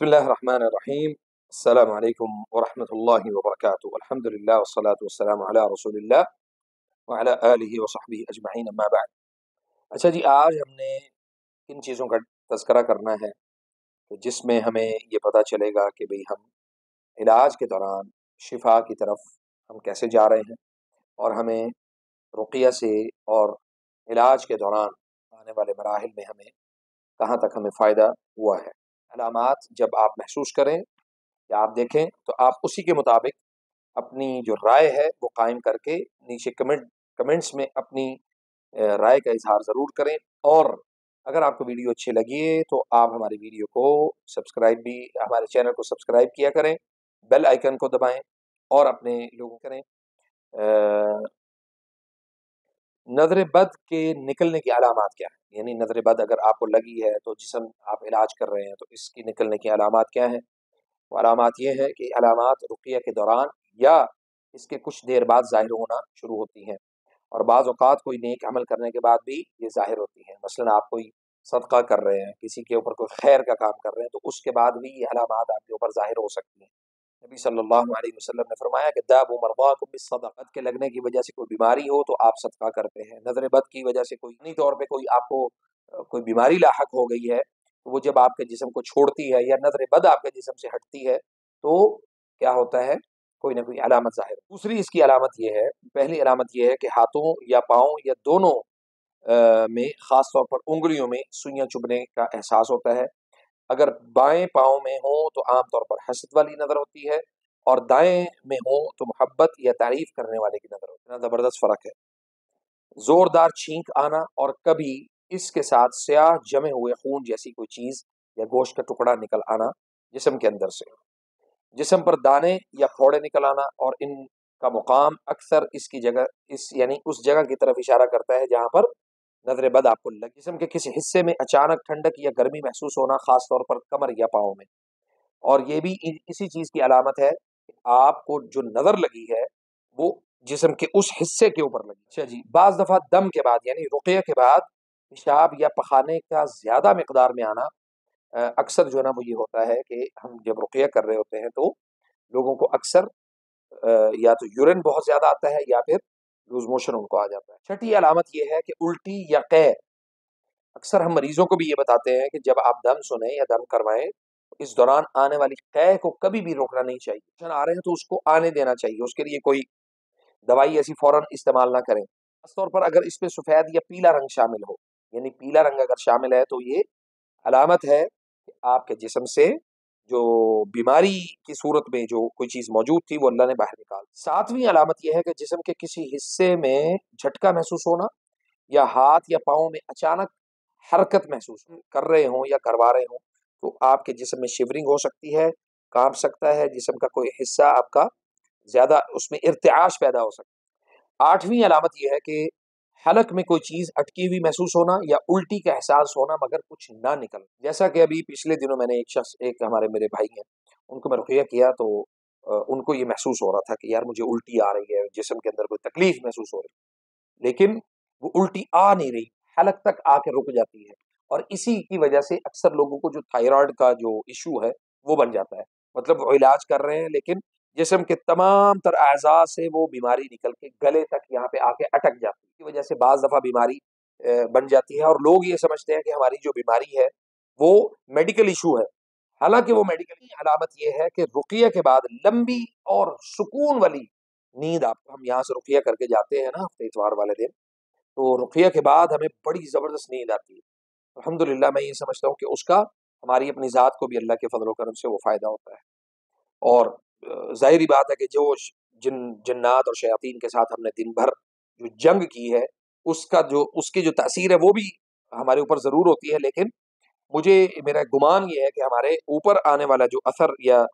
بسم الله الرحمن الرحیم السلام علیکم ورحمۃ اللہ وبرکاتہ الحمد للہ والصلاة والسلام علی رسول اللہ وعلی آلہ وصحبہ اجمعین اما بعد۔ اچھا جی، آج ہم نے کن چیزوں کا تذکرہ کرنا ہے کہ جس میں ہمیں یہ پتہ چلے گا کہ بھئی ہم علاج کے دوران شفا کی طرف ہم کیسے جا رہے ہیں، اور ہمیں رقیہ سے اور علاج کے دوران آنے والے مراحل میں ہمیں کہاں تک ہمیں فائدہ ہوا ہے۔ علامات جب آپ محسوس کریں یا آپ دیکھیں تو آپ اسی کے مطابق اپنی جو رائے ہے وہ قائم کر کے نیچے کمنٹس میں اپنی رائے کا اظہار ضرور کریں، اور اگر آپ کو ویڈیو اچھی لگی ہے تو آپ ہماری ویڈیو کو ہمارے چینل کو سبسکرائب کیا کریں، بیل آئیکن کو دبائیں اور اپنے لوگوں کریں۔ نظر بد کے نکلنے کی علامات کیا ہیں، یعنی نظر بد اگر آپ کو لگی ہے تو جسم آپ علاج کر رہے ہیں تو اس کی نکلنے کی علامات کیا ہیں؟ وہ علامات یہ ہے کہ علامات رقیہ کے دوران یا اس کے کچھ دیر بعد ظاہر ہونا شروع ہوتی ہیں، اور بعض اوقات کوئی نیک عمل کرنے کے بعد بھی یہ ظاہر ہوتی ہیں۔ مثلا آپ کوئی صدقہ کر رہے ہیں، کسی کے اوپر کوئی خیر کا کام کر رہے ہیں، تو اس کے بعد بھی یہ علامات آپ کے اوپر ظاہر ہو سکتی ہیں۔ نبی صلی اللہ علیہ وسلم نے فرمایا کہ دابوا مرضاکم بالصدقہ، بد کے لگنے کی وجہ سے کوئی بیماری ہو تو آپ صدقہ کرتے ہیں۔ نظر بد کی وجہ سے کوئی ذہنی طور پہ کوئی آپ کو کوئی بیماری لاحق ہو گئی ہے، تو وہ جب آپ کے جسم کو چھوڑتی ہے یا نظر بد آپ کے جسم سے ہٹتی ہے تو کیا ہوتا ہے؟ کوئی نہ کوئی علامت ظاہر۔ دوسری اس کی علامت یہ ہے، پہلی علامت یہ ہے کہ ہاتھوں یا پاؤں یا دونوں میں، خاص طور پر انگلیوں میں سوئیاں چبھنے کا احساس ہوتا ہے۔ اگر بائیں پاؤں میں ہوں تو عام طور پر حسد والی نظر ہوتی ہے، اور دائیں میں ہوں تو محبت یا تعریف کرنے والے کی نظر ہوتی ہے۔ زبردست فرق ہے۔ زوردار چھینک آنا اور کبھی اس کے ساتھ سیاہ جمے ہوئے خون جیسی کوئی چیز یا گوشت کا ٹکڑا نکل آنا جسم کے اندر سے، جسم پر دانے یا پھوڑے نکل آنا، اور ان کا مقام اکثر اس کی جگہ یعنی اس جگہ کی طرف اشارہ کرتا ہے جہاں پر نظر بد آپ کو لگ۔ جسم کے کسی حصے میں اچانک ٹھنڈک یا گرمی محسوس ہونا، خاص طور پر کمر یا پاؤں میں، اور یہ بھی اسی چیز کی علامت ہے کہ آپ کو جو نظر لگی ہے وہ جسم کے اس حصے کے اوپر لگی۔ اچھا جی، بعض دفعہ دم کے بعد یعنی رقیہ کے بعد پیشاب یا پخانے کا زیادہ مقدار میں آنا، اکثر جو ہے نا وہ یہ ہوتا ہے کہ ہم جب رقیہ کر رہے ہوتے ہیں تو لوگوں کو اکثر یا تو یورین بہت زیادہ آتا ہے یا پھر لوز موشن ان کو آ جاتا ہے۔ چھٹی علامت یہ ہے کہ الٹی یا قے۔ اکثر ہم مریضوں کو بھی یہ بتاتے ہیں کہ جب آپ دم سنیں یا دم کروائیں تو اس دوران آنے والی قے کو کبھی بھی روکنا نہیں چاہیے۔ آ رہے ہیں تو اس کو آنے دینا چاہیے، اس کے لیے کوئی دوائی ایسی فوراً استعمال نہ کریں، خاص طور پر اگر اس پہ سفید یا پیلا رنگ شامل ہو، یعنی پیلا رنگ اگر شامل ہے تو یہ علامت ہے کہ آپ کے جسم سے جو بیماری کی صورت میں جو کوئی چیز موجود تھی وہ اللہ نے باہر نکال۔ ساتویں علامت یہ ہے کہ جسم کے کسی حصے میں جھٹکا محسوس ہونا، یا ہاتھ یا پاؤں میں اچانک حرکت محسوس کر رہے ہوں یا کروا رہے ہوں تو آپ کے جسم میں شیورنگ ہو سکتی ہے، کانپ سکتا ہے، جسم کا کوئی حصہ آپ کا زیادہ اس میں ارتعاش پیدا ہو سکتا ہے۔ آٹھویں علامت یہ ہے کہ حلق میں کوئی چیز اٹکی ہوئی محسوس ہونا یا الٹی کا احساس ہونا مگر کچھ نہ نکل، جیسا کہ ابھی پچھلے دنوں میں نے ایک ہمارے میرے بھائی ہیں، ان کو میں رقیہ کیا تو ان کو یہ محسوس ہو رہا تھا کہ یار مجھے الٹی آ رہی ہے، جسم کے اندر کوئی تکلیف محسوس ہو رہی ہے، لیکن وہ الٹی آ نہیں رہی، حلق تک آ کے رک جاتی ہے، اور اسی کی وجہ سے اکثر لوگوں کو جو تھائرائیڈ کا جو ایشو ہے وہ بن جاتا ہے۔ مطلب وہ علاج کر رہے ہیں لیکن جسم کے تمام تر اعضاء سے وہ بیماری نکل کے گلے تک یہاں پہ آ کے اٹک جاتی ہے، اس کی وجہ سے بعض دفعہ بیماری بن جاتی ہے، اور لوگ یہ سمجھتے ہیں کہ ہماری جو بیماری ہے وہ میڈیکل ایشو ہے، حالانکہ وہ میڈیکل نہیں۔ علامت یہ ہے کہ رقیہ کے بعد لمبی اور سکون والی نیند، آپ ہم یہاں سے رقیہ کر کے جاتے ہیں نا ہفتے اتوار والے دن، تو رقیہ کے بعد ہمیں بڑی زبردست نیند آتی ہے۔ الحمدللہ میں یہ سمجھتا ہوں کہ اس کا ہماری اپنی ذات کو بھی اللہ کے فضل و کرم سے وہ فائدہ ہوتا ہے، اور ظاہری بات ہے کہ جو جنات اور شیاطین کے ساتھ ہم نے دن بھر جو جنگ کی ہے اس کی جو تاثیر ہے وہ بھی ہمارے اوپر ضرور ہوتی ہے، لیکن میرا گمان یہ ہے کہ ہمارے اوپر آنے والا جو اثر یا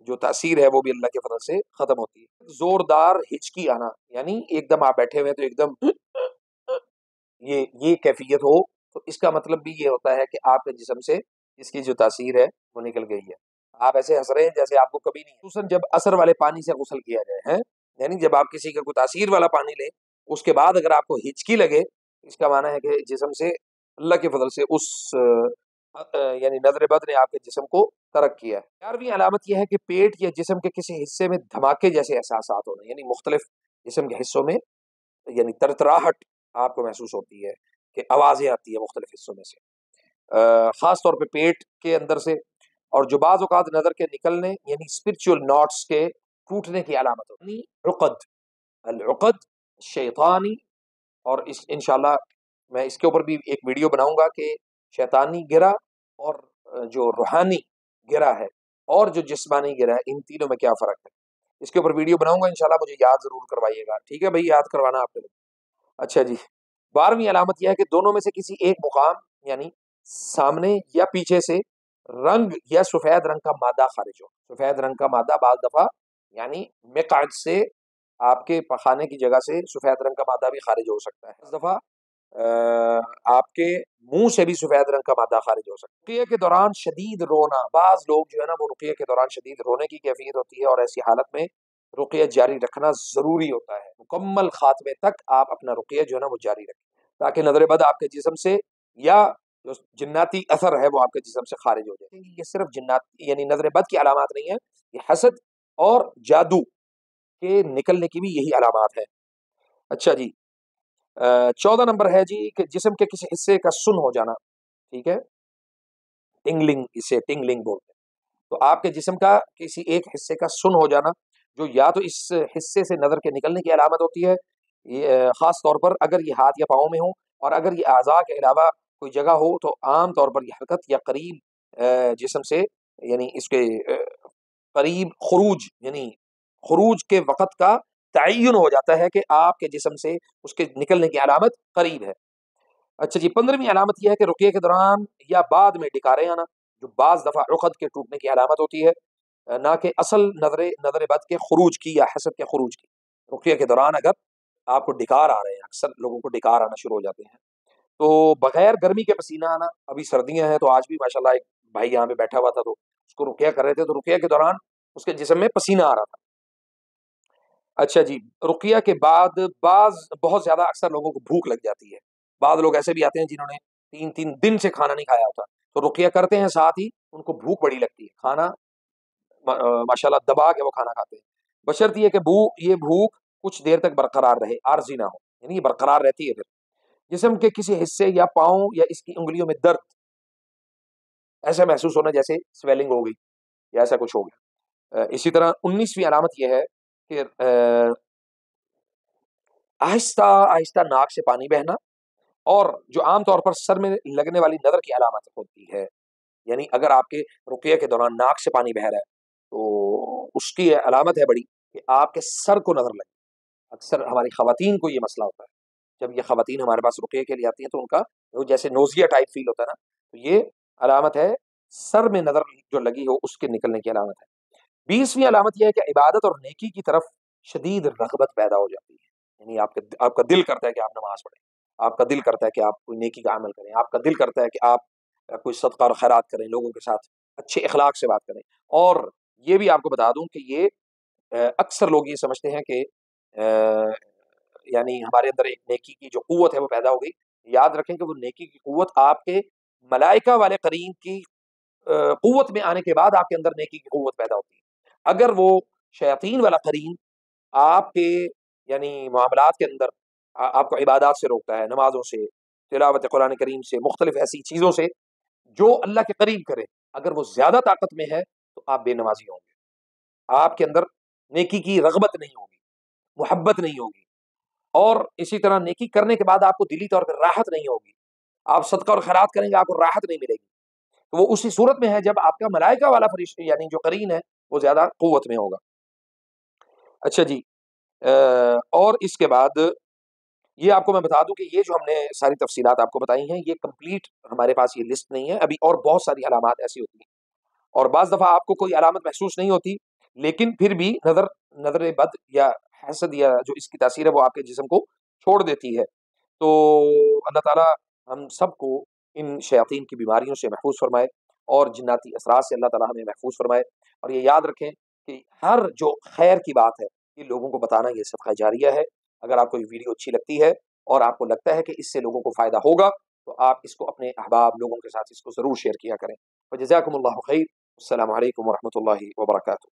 جو تاثیر ہے وہ بھی اللہ کے فضل سے ختم ہوتی ہے۔ زوردار ہچکی آنا، یعنی ایک دم آپ بیٹھے ہوئے تو ایک دم یہ کیفیت ہو، تو اس کا مطلب بھی یہ ہوتا ہے کہ آپ کے جسم سے اس کی جو تاثیر ہے وہ نکل گئی ہے۔ آپ ایسے ہنس رہے ہیں جیسے آپ کو کبھی نہیں، خصوصاً جب اثر والے پانی سے غسل کیا جائے ہیں، یعنی جب آپ کسی کا کوئی تاثیر والا پانی لیں اس کے بعد اگر آپ کو ہچکی لگے، اس کا معنی ہے کہ جسم سے اللہ کے فضل سے یعنی نظر بد نے آپ کے جسم کو ترک کیا ہے۔ 11ویں علامت یہ ہے کہ پیٹ یا جسم کے کسی حصے میں دھماکے جیسے احساسات ہونا، یعنی مختلف جسم کے حصوں میں یعنی ترتراہٹ آپ کو محسوس ہوتی ہے کہ آوازیں آتی ہیں مختلف حصوں میں سے، خاص طور پہ پیٹ کے اندر سے، اور جو بعض اوقات نظر کے نکلنے یعنی اسپرچول ناٹس کے ٹوٹنے کی علامت ہوتی ہے، یعنی عقد، العقد شیطانی، اور اس انشاءاللہ میں اس کے اوپر بھی ایک ویڈیو بناؤں گا کہ شیطانی گرہ اور جو روحانی گرہ ہے اور جو جسمانی گرہ ہے ان تینوں میں کیا فرق ہے، اس کے اوپر ویڈیو بناؤں گا انشاءاللہ، مجھے یاد ضرور کروائیے گا، ٹھیک ہے بھائی، یاد کروانا آپ نے۔ اچھا جی، 12ویں علامت یہ ہے کہ دونوں میں سے کسی ایک مقام یعنی سامنے یا پیچھے سے رنگ یا سفید رنگ کا مادہ خارج ہو۔ سفید رنگ کا مادہ بعض دفعہ یعنی مقعد سے آپ کے پخانے کی جگہ سے سفید رنگ کا مادہ بھی خارج ہو سکتا ہے، بعض دفعہ آپ کے منہ سے بھی سفید رنگ کا مادہ خارج ہو سکتا ہے۔ رقیہ کے دوران شدید رونا، بعض لوگ جو ہے نا وہ رقیہ کے دوران شدید رونے کی کیفیت ہوتی ہے، اور ایسی حالت میں رقیہ جاری رکھنا ضروری ہوتا ہے، مکمل خاتمے تک آپ اپنا رقیہ جو ہے نا وہ جاری رکھیں تاکہ نظر بد آپ کے جسم سے یا جو جناتی اثر ہے وہ آپ کے جسم سے خارج ہو جائے۔ یہ صرف جنات یعنی نظر بد کی علامات نہیں ہے، یہ حسد اور جادو کے نکلنے کی بھی یہی علامات ہے۔ اچھا جی، 14 نمبر ہے جی کہ جسم کے کسی حصے کا سن ہو جانا، ٹھیک ہے، ٹنگلنگ، اسے ٹنگلنگ بولتے ہیں، تو آپ کے جسم کا کسی ایک حصے کا سن ہو جانا جو یا تو اس حصے سے نظر کے نکلنے کی علامت ہوتی ہے، یہ خاص طور پر اگر یہ ہاتھ یا پاؤں میں ہو، اور اگر یہ اعضاء کے علاوہ کوئی جگہ ہو تو عام طور پر یہ حرکت یا قریب جسم سے یعنی اس کے قریب خروج یعنی خروج کے وقت کا تعین ہو جاتا ہے کہ آپ کے جسم سے اس کے نکلنے کی علامت قریب ہے۔ اچھا جی، 15ویں علامت یہ ہے کہ رقیہ کے دوران یا بعد میں ڈکاریں آنا، جو بعض دفعہ عقد کے ٹوٹنے کی علامت ہوتی ہے، نہ کہ اصل نظر بد کے خروج کی یا حسد کے خروج کی۔ رقیہ کے دوران اگر آپ کو ڈکار آ رہے ہیں، اکثر لوگوں کو ڈکار آنا شروع ہو جاتے ہیں، تو بغیر گرمی کے پسینہ آنا، ابھی سردیاں ہیں تو آج بھی ماشاءاللہ ایک بھائی یہاں پہ بیٹھا ہوا تھا تو اس کو رقیہ کر رہے تھے، تو رقیہ کے دوران اس کے جسم میں پسینہ آ رہا تھا۔ اچھا جی، رقیہ کے بعد بہت زیادہ اکثر لوگوں کو بھوک لگ جاتی ہے، بعض لوگ ایسے بھی آتے ہیں جنہوں نے 3 دن سے کھانا نہیں کھایا ہوتا، تو رقیہ کرتے ہیں ساتھ ہی ان کو بھوک بڑی لگتی ہے، کھانا ماشاءاللہ دبا کے وہ کھانا کھاتے ہیں، بشرط یہ کہ یہ بھوک کچھ دیر تک برقرار رہے، عارضی نہ ہو، یعنی یہ برقرار رہتی ہے۔ پھر جسم کے کسی حصے یا پاؤں یا اس کی انگلیوں میں درد ایسا محسوس ہونا جیسے سویلنگ ہو گئی یا ایسا کچھ ہو گیا۔ اسی طرح 19ویں علامت یہ ہے کہ آہستہ آہستہ ناک سے پانی بہنا، اور جو عام طور پر سر میں لگنے والی نظر کی علامت ہوتی ہے، یعنی اگر آپ کے رقیہ کے دوران ناک سے پانی بہ رہا ہے تو اس کی علامت ہے بڑی کہ آپ کے سر کو نظر لگے۔ اکثر ہماری خواتین کو یہ مسئلہ ہوتا ہے، جب یہ خواتین ہمارے پاس رقیہ کے لیے آتی ہیں تو ان کا جیسے نوزیہ ٹائپ فیل ہوتا ہے نا، تو یہ علامت ہے سر میں نظر جو لگی ہو اس کے نکلنے کی علامت ہے۔ 20ویں علامت یہ ہے کہ عبادت اور نیکی کی طرف شدید رغبت پیدا ہو جاتی ہے، یعنی آپ کا دل کرتا ہے کہ آپ نماز پڑھیں، آپ کا دل کرتا ہے کہ آپ کوئی نیکی کا عمل کریں، آپ کا دل کرتا ہے کہ آپ کوئی صدقہ اور خیرات کریں، لوگوں کے ساتھ اچھے اخلاق سے بات کریں۔ اور یہ بھی آپ کو بتا دوں کہ یہ اکثر لوگ یہ سمجھتے ہیں کہ یعنی ہمارے اندر ایک نیکی کی جو قوت ہے وہ پیدا ہو گئی، یاد رکھیں کہ وہ نیکی کی قوت آپ کے ملائکہ والے قرین کی قوت میں آنے کے بعد آپ کے اندر نیکی کی قوت پیدا ہوتی ہے۔ اگر وہ شیاطین والا قرین آپ کے یعنی معاملات کے اندر آپ کو عبادات سے روکتا ہے، نمازوں سے، تلاوت قرآن کریم سے، مختلف ایسی چیزوں سے جو اللہ کے قریب کرے، اگر وہ زیادہ طاقت میں ہے تو آپ بے نمازی ہوں گے، آپ کے اندر نیکی کی رغبت نہیں ہوگی، محبت نہیں ہوگی، اور اسی طرح نیکی کرنے کے بعد آپ کو دلی طور پر راحت نہیں ہوگی، آپ صدقہ اور خیرات کریں گے آپ کو راحت نہیں ملے گی، تو وہ اسی صورت میں ہے جب آپ کا ملائکہ والا فرشتہ یعنی جو قرین ہے وہ زیادہ قوت میں ہوگا۔ اچھا جی، اور اس کے بعد یہ آپ کو میں بتا دوں کہ یہ جو ہم نے ساری تفصیلات آپ کو بتائی ہیں یہ کمپلیٹ ہمارے پاس یہ لسٹ نہیں ہے، ابھی اور بہت ساری علامات ایسی ہوتی ہیں، اور بعض دفعہ آپ کو کوئی علامت محسوس نہیں ہوتی لیکن پھر بھی نظر بد یا حسد یا جو اس کی تاثیر ہے وہ آپ کے جسم کو چھوڑ دیتی ہے۔ تو اللہ تعالیٰ ہم سب کو ان شیاطین کی بیماریوں سے محفوظ فرمائے اور جناتی اثرات سے اللہ تعالیٰ ہمیں محفوظ فرمائے، اور یہ یاد رکھیں کہ ہر جو خیر کی بات ہے یہ لوگوں کو بتانا یہ صدقہ جاریہ ہے۔ اگر آپ کو یہ ویڈیو اچھی لگتی ہے اور آپ کو لگتا ہے کہ اس سے لوگوں کو فائدہ ہوگا تو آپ اس کو اپنے احباب لوگوں کے ساتھ اس کو ضرور شیئر کیا کریں۔ فجزاکم اللہ خیر۔ السلام علیکم ورحمۃ اللہ وبرکاتہ۔